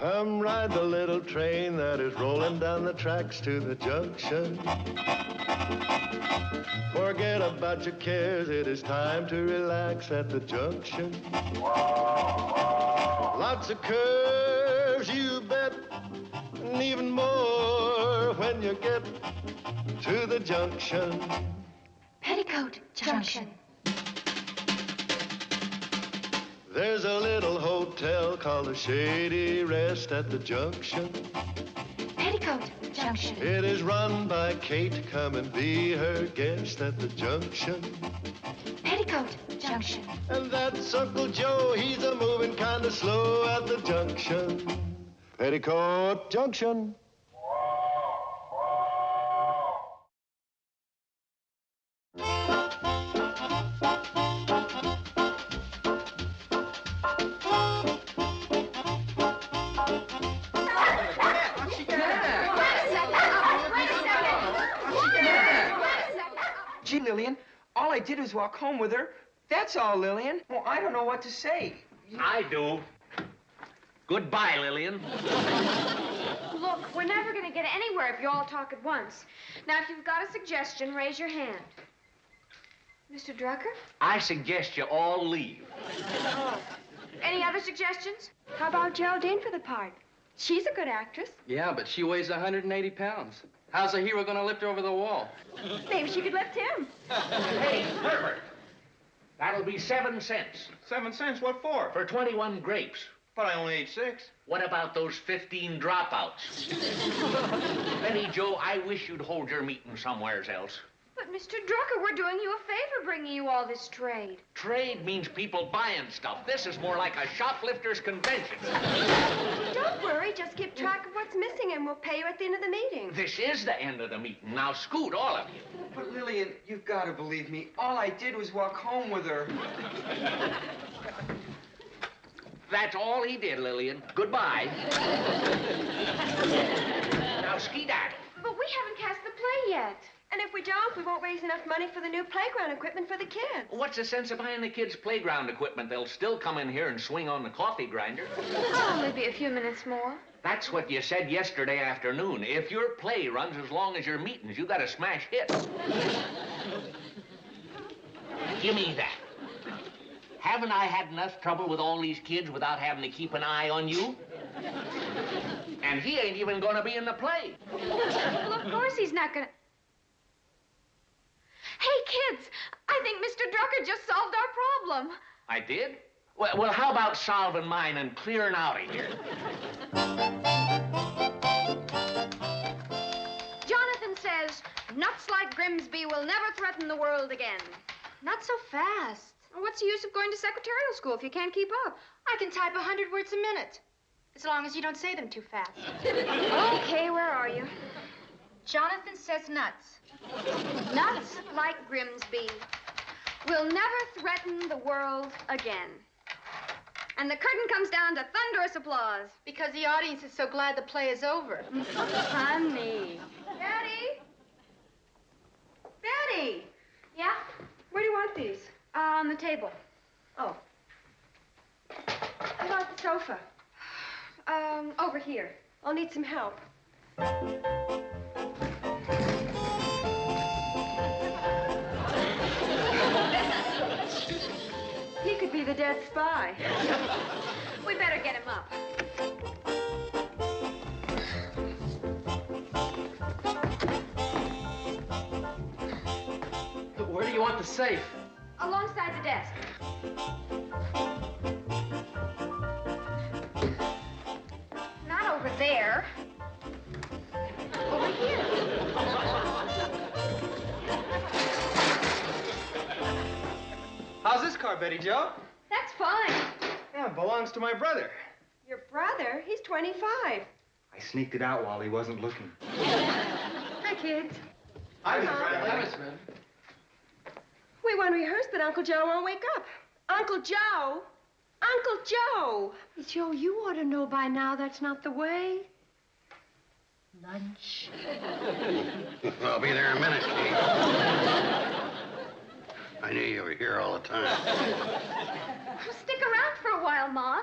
Come ride the little train that is rolling down the tracks to the junction. Forget about your cares, it is time to relax at the junction. Lots of curves, you bet, and even more when you get to the junction. Petticoat Junction. There's a little hotel called the Shady Rest at the junction. Petticoat Junction. It is run by Kate. Come and be her guest at the junction. Petticoat Junction. And that's Uncle Joe. He's a moving kind of slow at the junction. Petticoat Junction. Gee, Lillian, all I did was walk home with her. That's all, Lillian. Well, I don't know what to say. I do. Goodbye, Lillian. Look, we're never going to get anywhere if you all talk at once. Now, if you've got a suggestion, raise your hand. Mr. Drucker? I suggest you all leave. Oh. Any other suggestions? How about Geraldine for the part? She's a good actress. Yeah, but she weighs 180 pounds. How's a hero gonna lift her over the wall? Maybe she could lift him. Hey, Herbert. That'll be 7 cents. 7 cents? What for? For 21 grapes. But I only ate 6. What about those 15 dropouts? Betty Jo, I wish you'd hold your meeting somewheres else. But, Mr. Drucker, we're doing you a favor bringing you all this trade. Trade means people buying stuff. This is more like a shoplifters' convention. Don't worry, just keep track of what's missing and we'll pay you at the end of the meeting. This is the end of the meeting. Now scoot, all of you. But, Lillian, you've got to believe me. All I did was walk home with her. That's all he did, Lillian. Goodbye. Now skedaddle. But we haven't cast the play yet. And if we don't, we won't raise enough money for the new playground equipment for the kids. What's the sense of buying the kids' playground equipment? They'll still come in here and swing on the coffee grinder. Oh, maybe a few minutes more. That's what you said yesterday afternoon. If your play runs as long as your meetings, you got a smash hit. Give me that. Haven't I had enough trouble with all these kids without having to keep an eye on you? And he ain't even going to be in the play. Well, of course he's not going to... Hey, kids, I think Mr. Drucker just solved our problem. I did? Well, how about solving mine and clearing out of here? Jonathan says, nuts like Grimsby will never threaten the world again. Not so fast. Well, what's the use of going to secretarial school if you can't keep up? I can type 100 words a minute, as long as you don't say them too fast. Okay, where are you? Jonathan says nuts. Nuts like Grimsby will never threaten the world again. And the curtain comes down to thunderous applause. Because the audience is so glad the play is over. Honey. Betty? Betty! Yeah? Where do you want these? On the table. Oh. How about the sofa? Over here. I'll need some help. He could be the dead spy. We better get him up. Where do you want the safe? Alongside the desk. Not over there. Over here. How's this car, Betty Jo? That's fine. Yeah, it belongs to my brother. Your brother? He's 25. I sneaked it out while he wasn't looking. Hi, kids. Hi, Miss Hi, Riley. Miss Red. We want to rehearse, but Uncle Joe won't wake up. Uncle Joe! Uncle Joe! Joe, you ought to know by now that's not the way. Lunch. I'll be there in a minute, Kate. I knew you were here all the time. Well, stick around for a while, Mom.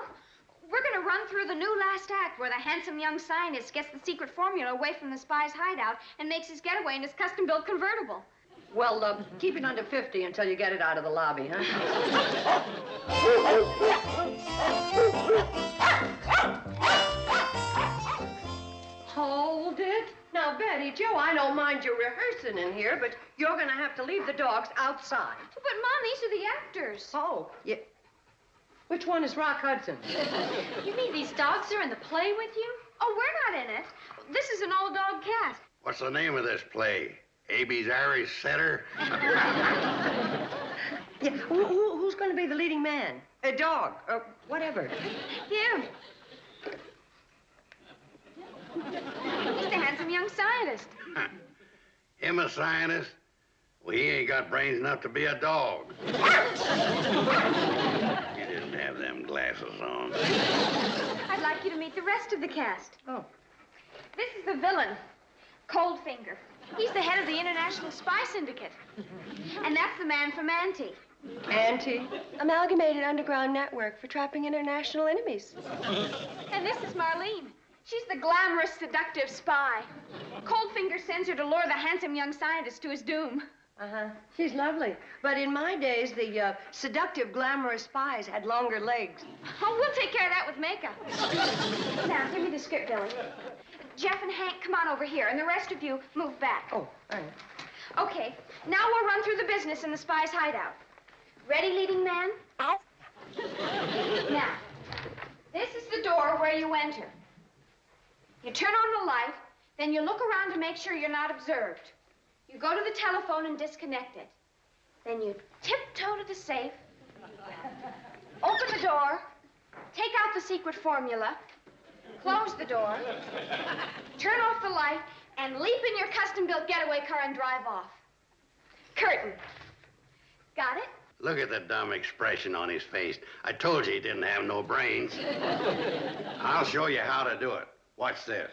We're going to run through the new last act where the handsome young scientist gets the secret formula away from the spy's hideout and makes his getaway in his custom-built convertible. Well, keep it under 50 until you get it out of the lobby, huh? Hold it. Now, Betty Jo, I don't mind you rehearsing in here, but you're going to have to leave the dogs outside. But, Mom, these are the actors. Oh, yeah. Which one is Rock Hudson? You mean these dogs are in the play with you? Oh, we're not in it. This is an all-dog cast. What's the name of this play? A.B.'s Irish Setter? Yeah, who's going to be the leading man? A dog, or whatever. Him. He's the handsome young scientist. Him a scientist? Well, he ain't got brains enough to be a dog. He didn't have them glasses on. I'd like you to meet the rest of the cast. Oh. This is the villain, Coldfinger. He's the head of the International Spy Syndicate. And that's the man from Auntie. Auntie? Amalgamated Underground Network for trapping international enemies. And this is Marlene. She's the glamorous, seductive spy. Coldfinger sends her to lure the handsome young scientist to his doom. Uh-huh. She's lovely. But in my days, the seductive, glamorous spies had longer legs. Oh, we'll take care of that with makeup. Now, give me the script, Billy. Jeff and Hank, come on over here, and the rest of you, move back. Oh, all right. Okay, now we'll run through the business in the spy's hideout. Ready, leading man? Now, this is the door where you enter. You turn on the light, then you look around to make sure you're not observed. You go to the telephone and disconnect it. Then you tiptoe to the safe, open the door, take out the secret formula, close the door, turn off the light, and leap in your custom-built getaway car and drive off. Curtain. Got it? Look at the dumb expression on his face. I told you he didn't have no brains. I'll show you how to do it. Watch this.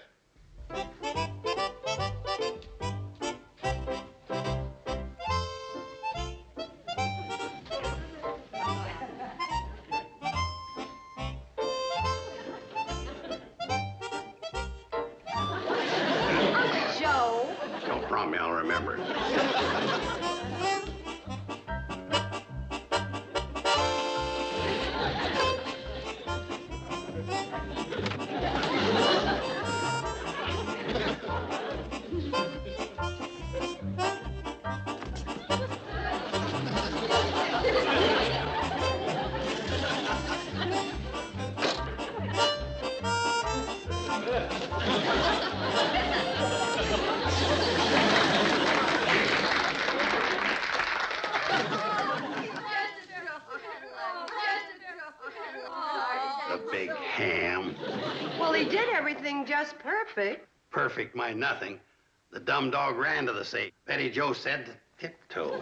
Joe. Don't prompt me, I'll remember. Just perfect. Perfect, my nothing. The dumb dog ran to the safe. Betty Jo said to tiptoe.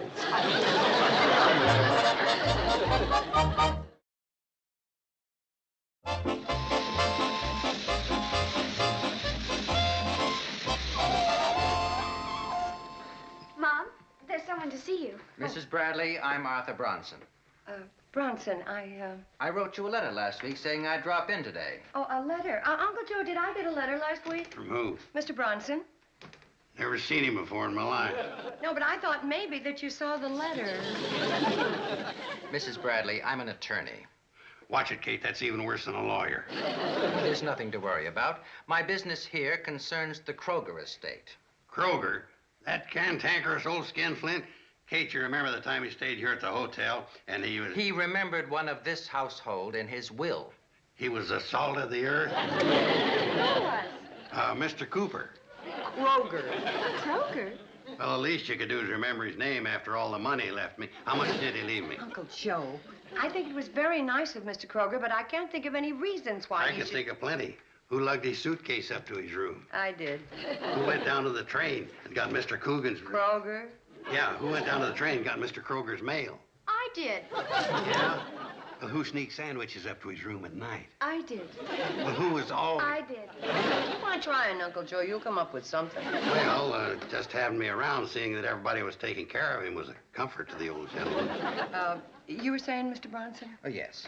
Mom, there's someone to see you. Mrs. Bradley, I'm Arthur Bronson. Bronson, I wrote you a letter last week saying I'd drop in today. Oh, a letter. Uncle Joe, did I get a letter last week? From who? Mr. Bronson. Never seen him before in my life. No, but I thought maybe that you saw the letter. Mrs. Bradley, I'm an attorney. Watch it, Kate. That's even worse than a lawyer. There's nothing to worry about. My business here concerns the Kroger estate. Kroger? That cantankerous old skinflint? Kate, you remember the time he stayed here at the hotel, and he was... He remembered one of this household in his will. He was the salt of the earth? Who was? Mr. Cooper. Kroger. Kroger? Well, the least you could do is remember his name after all the money he left me. How much did he leave me? Uncle Joe, I think it was very nice of Mr. Kroger, but I can't think of any reasons why I can think of plenty. Who lugged his suitcase up to his room? I did. Who went down to the train and got Mr. Coogan's... Kroger? Yeah, who went down to the train and got Mr. Kroger's mail? I did. Yeah? Well, who sneaked sandwiches up to his room at night? I did. Well, who was all... I did. Keep on trying, Uncle Joe. You'll come up with something. Well, just having me around, seeing that everybody was taking care of him was a comfort to the old gentleman. You were saying, Mr. Bronson? Oh, yes.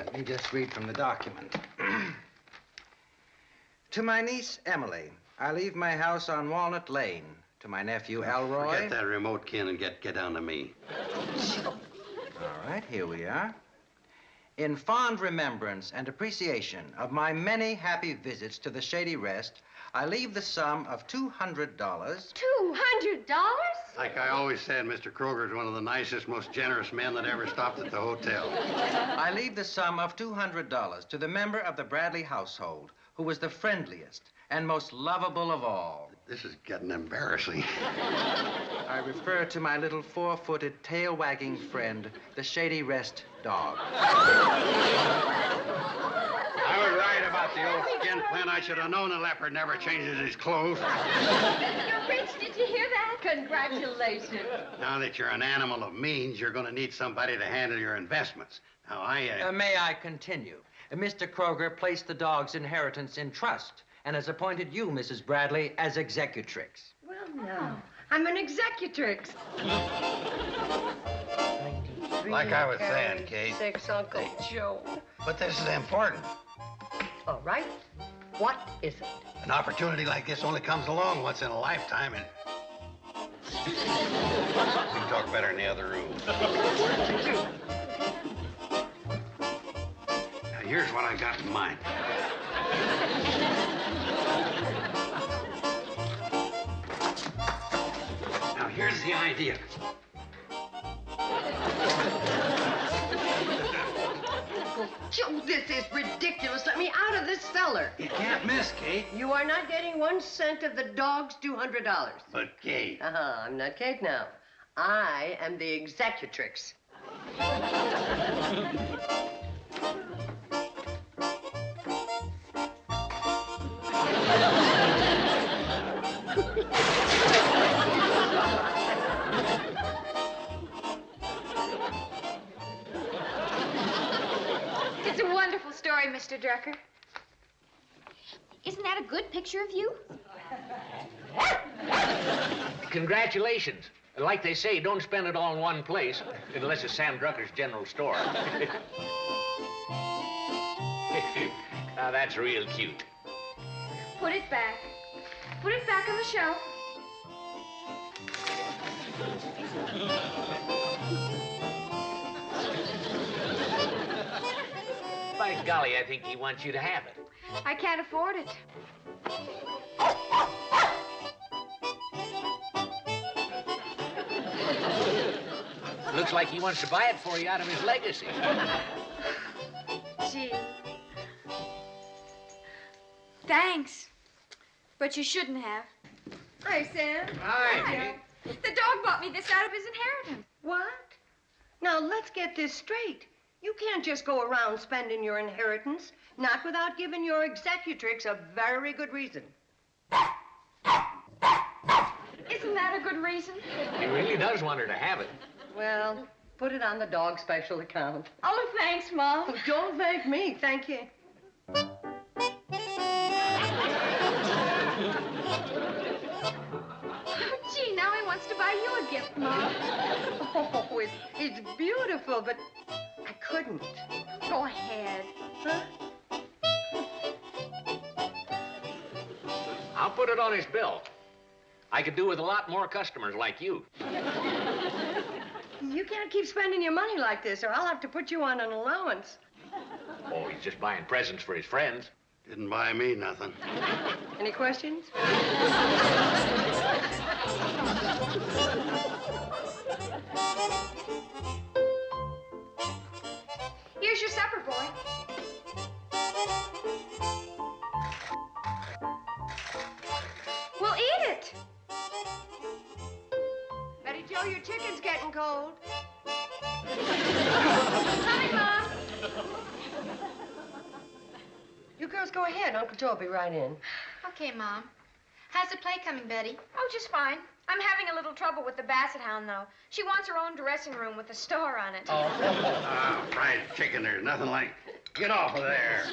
Let me just read from the document. To my niece, Emily, I leave my house on Walnut Lane. To my nephew, Elroy. Forget that remote, Ken, and get down to me. All right, here we are. In fond remembrance and appreciation of my many happy visits to the Shady Rest, I leave the sum of $200. $200? Like I always said, Mr. Kroger's one of the nicest, most generous men that ever stopped at the hotel. I leave the sum of $200 to the member of the Bradley household who was the friendliest and most lovable of all. This is getting embarrassing. I refer to my little four-footed, tail-wagging friend, the Shady Rest dog. I was right about the old skin plant. I should have known a leopard never changes his clothes. You're rich, did you hear that? Congratulations. Now that you're an animal of means, you're going to need somebody to handle your investments. Now, May I continue? Mr. Kroger placed the dog's inheritance in trust and has appointed you, Mrs. Bradley, as executrix. Well, no. I'm an executrix. Like I was saying, Kate. 6, Uncle Joe. But this is important. All right. What is it? An opportunity like this only comes along once in a lifetime, and we can talk better in the other room. Now, here's what I got in mind. Now, here's the idea. Joe, this is ridiculous. Let me out of this cellar. You can't miss, Kate. You are not getting 1 cent of the dog's $200. But, Kate. I'm not Kate now. I am the executrix. It's a wonderful story, Mr. Drucker. Isn't that a good picture of you? Congratulations. Like they say, don't spend it all in one place, unless it's Sam Drucker's general store. Now, that's real cute. Put it back. Put it back on the shelf. By golly, I think he wants you to have it. I can't afford it. Looks like he wants to buy it for you out of his legacy. Gee. Thanks. But you shouldn't have. Hi, Sam. Hi. The dog bought me this out of his inheritance. What? Now, let's get this straight. You can't just go around spending your inheritance, not without giving your executrix a very good reason. Isn't that a good reason? He really does want her to have it. Well, put it on the dog special account. Oh, thanks, Mom. Oh, don't thank me. Thank you. Gee, now he wants to buy you a gift, Mom. Oh, it's beautiful, but I couldn't. Go ahead. Huh? I'll put it on his bill. I could do with a lot more customers like you. You can't keep spending your money like this, or I'll have to put you on an allowance. Oh, he's just buying presents for his friends. Didn't buy me nothing. Any questions? Here's your supper, boy. We'll eat it. Betty Jo, your chicken's getting cold. Coming, Mom. You girls go ahead. Uncle Joe will be right in. Okay, Mom. How's the play coming, Betty? Oh, just fine. I'm having a little trouble with the Basset Hound, though. She wants her own dressing room with a star on it. Fried chicken, there's nothing like. Get off of there.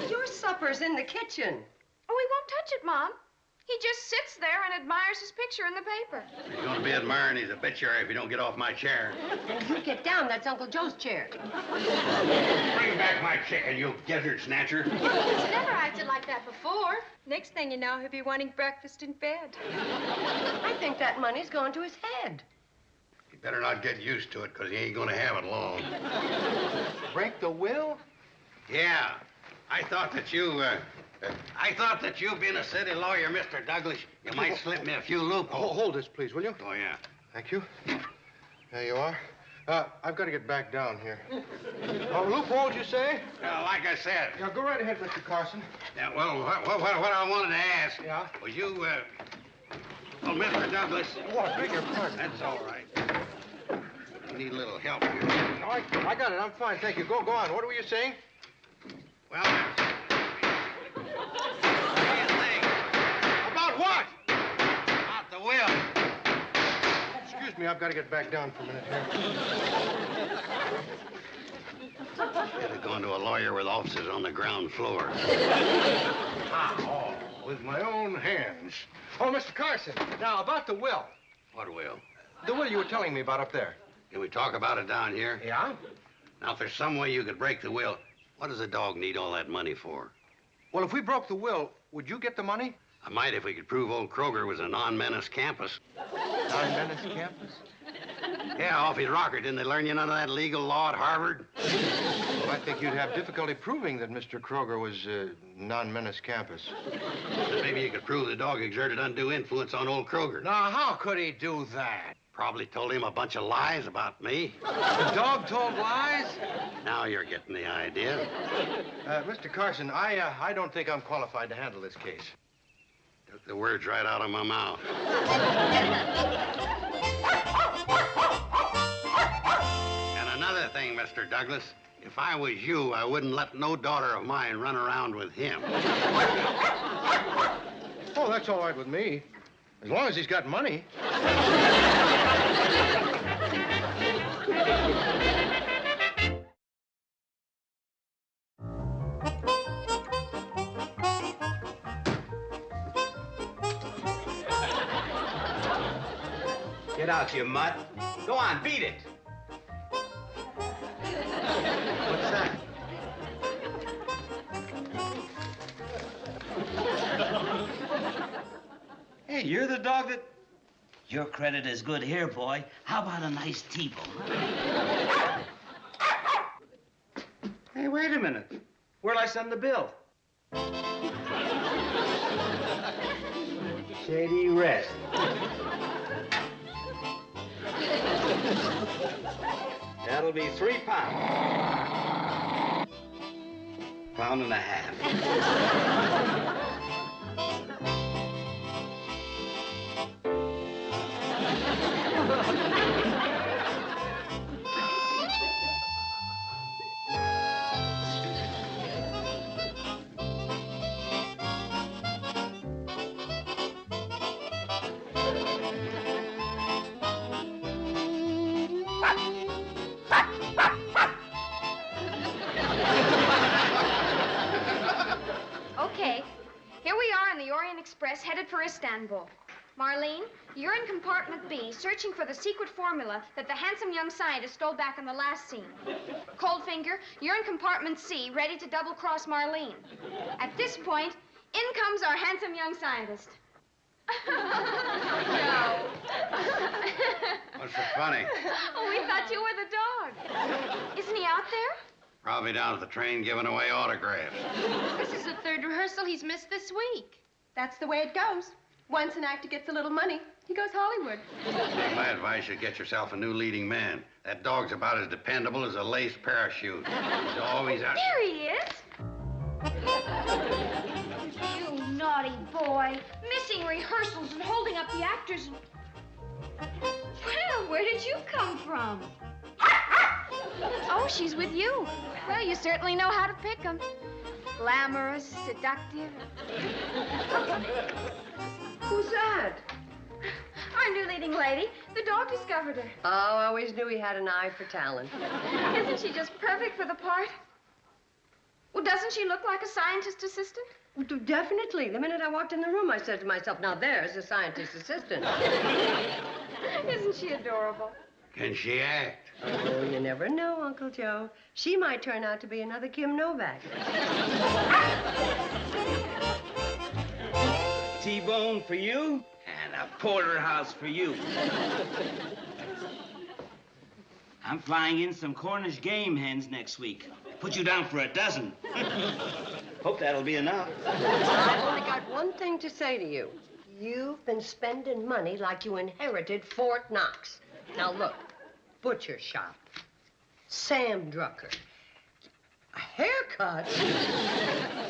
Your supper's in the kitchen. Oh, we won't touch it, Mom. He just sits there and admires his picture in the paper. He's going to be admiring his obituary if you don't get off my chair. You get down. That's Uncle Joe's chair. Bring back my chicken, you gizzard snatcher. He's never acted like that before. Next thing you know, he'll be wanting breakfast in bed. I think that money's going to his head. You better not get used to it, because he ain't going to have it long. Break the will? Yeah. I thought that you being a city lawyer, Mr. Douglas, you might slip me a few loopholes. Hold this, please, will you? Oh, yeah. Thank you. There you are. I've got to get back down here. Loopholes, you say? Like I said. Yeah, go right ahead, Mr. Carson. Yeah, well, what I wanted to ask... Yeah? Was you, Oh, Mr. Douglas. Oh, I beg your pardon. That's all right. You need a little help here. No, I got it. I'm fine, thank you. Go on. What were you saying? Well, what do you think? About what? About the will. Excuse me, I've got to get back down for a minute here. Should have gone to a lawyer with offices on the ground floor. Oh, with my own hands. Oh, Mr. Carson, now about the will. What will? The will you were telling me about up there. Can we talk about it down here? Yeah? Now, if there's some way you could break the will, what does the dog need all that money for? Well, if we broke the will, would you get the money? I might if we could prove old Kroger was a non-menace campus. Non-menace campus? Yeah, off his rocker. Didn't they learn you none of that legal law at Harvard? Well, I think you'd have difficulty proving that Mr. Kroger was non-menace campus. Maybe you could prove the dog exerted undue influence on old Kroger. Now, how could he do that? Probably told him a bunch of lies about me. The dog told lies? Now you're getting the idea. Mr. Carson, I don't think I'm qualified to handle this case. Took the words right out of my mouth. And another thing, Mr. Douglas, if I was you, I wouldn't let no daughter of mine run around with him. Oh, that's all right with me. As long as he's got money. Get out, you mutt. Go on, beat it. What's that? Hey, you're the dog that... Your credit is good here, boy. How about a nice T-bone? Hey, wait a minute. Where'll I send the bill? Shady Rest. That'll be £3. Pound and a half. Okay, here we are on the Orient Express, headed for Istanbul. Marlene, you're in compartment B, searching for the secret formula that the handsome young scientist stole back in the last scene. Coldfinger, you're in compartment C, ready to double-cross Marlene. At this point, in comes our handsome young scientist. No. What's so funny? Oh, we thought you were the dog. Isn't he out there? Probably down at the train giving away autographs. This is the third rehearsal he's missed this week. That's the way it goes. Once an actor gets a little money, he goes Hollywood. My advice, you get yourself a new leading man. That dog's about as dependable as a lace parachute. He's always out... There he is. You naughty boy. Missing rehearsals and holding up the actors. Well, where did you come from? Oh, she's with you. Well, you certainly know how to pick 'em. Glamorous, seductive. Who's that? Our new leading lady. The dog discovered her. Oh, I always knew he had an eye for talent. Isn't she just perfect for the part? Well, doesn't she look like a scientist assistant? Definitely. The minute I walked in the room, I said to myself, now there's a scientist's assistant. Isn't she adorable? Can she act? Oh, you never know, Uncle Joe. She might turn out to be another Kim Novak. T-bone for you, and a porterhouse for you. I'm flying in some Cornish game hens next week. Put you down for a dozen. Hope that'll be enough. I've only got one thing to say to you. You've been spending money like you inherited Fort Knox. Now look, butcher shop, Sam Drucker, a haircut.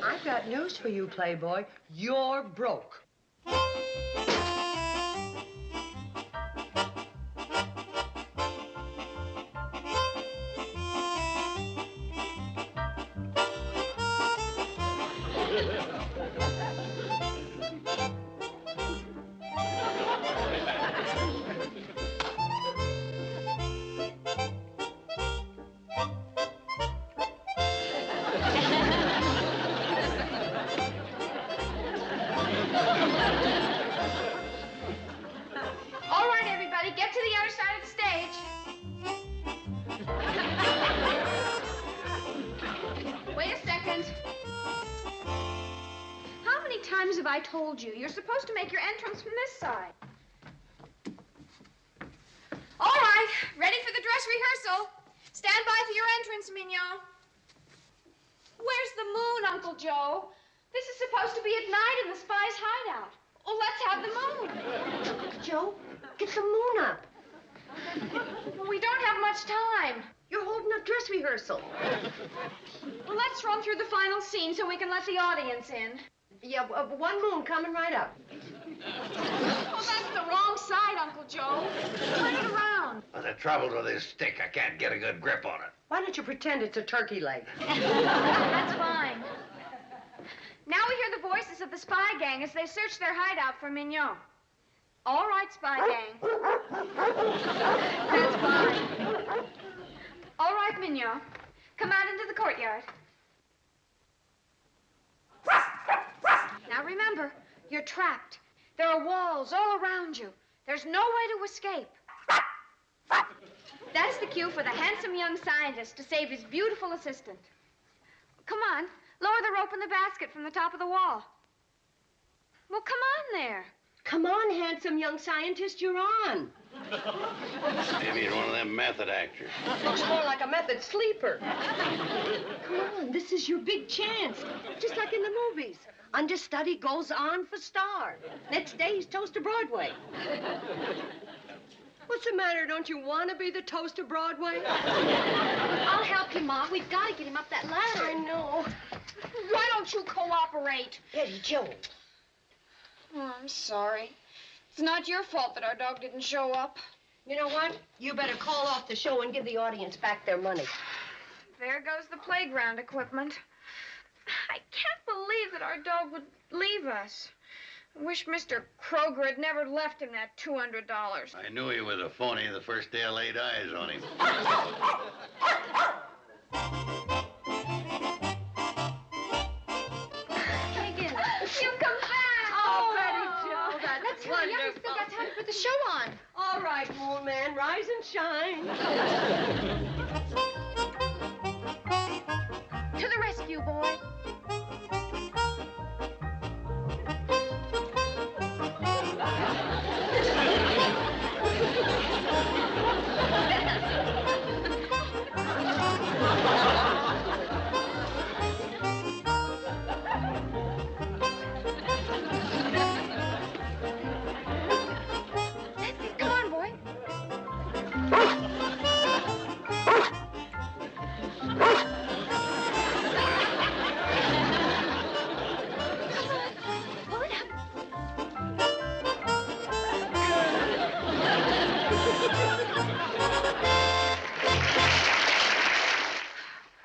I've got news for you, Playboy. You're broke. I told you. You're supposed to make your entrance from this side. All right, ready for the dress rehearsal. Stand by for your entrance, Mignon. Where's the moon, Uncle Joe? This is supposed to be at night in the spy's hideout. Oh, let's have the moon. Joe, get the moon up. Well, we don't have much time. You're holding a dress rehearsal. Well, let's run through the final scene so we can let the audience in. Yeah, one moon coming right up. Oh, that's the wrong side, Uncle Joe. Turn it around. Well, the trouble with this stick, I can't get a good grip on it. Why don't you pretend it's a turkey leg? That's fine. Now we hear the voices of the spy gang as they search their hideout for Mignon. All right, spy gang. That's fine. All right, Mignon. Come out into the courtyard. Now remember, you're trapped. There are walls all around you. There's no way to escape. That's the cue for the handsome young scientist to save his beautiful assistant. Come on, lower the rope in the basket from the top of the wall. Well, come on there. Come on, handsome young scientist, you're on. Maybe he's one of them method actors. Looks more like a method sleeper. Come on, this is your big chance. Just like in the movies. Understudy goes on for star. Next day, he's toast to Broadway. What's the matter? Don't you want to be the toast of Broadway? I'll help you, Ma. We've got to get him up that ladder. I know. Why don't you cooperate? Eddie, Joe. Oh, I'm sorry. It's not your fault that our dog didn't show up. You know what? You better call off the show and give the audience back their money. There goes the playground equipment. I can't believe that our dog would leave us. I wish Mr. Kroger had never left him that $200. I knew he was a phony the first day I laid eyes on him. Higgins, you come back. Oh, Betty Jo, that's Let's hurry wonderful. up. We've still got time to put the show on. All right, Moon Man, rise and shine. To the rescue, boy. Come on, boy. Pull it up.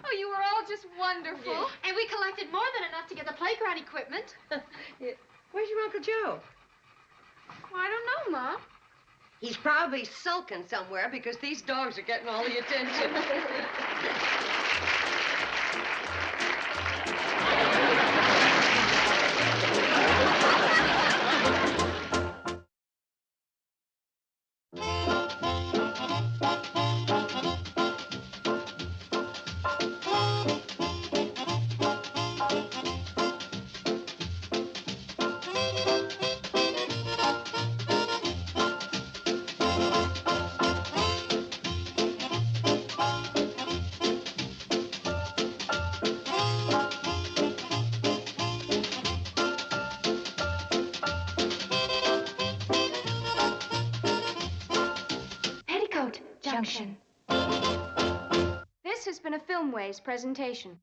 Oh, you were all just wonderful. Yeah. And we collected more than enough to get the playground equipment. Yeah. Where's your Uncle Joe? Well, I don't know, Mom. He's probably sulking somewhere because these dogs are getting all the attention. Junction. This has been a Filmways presentation.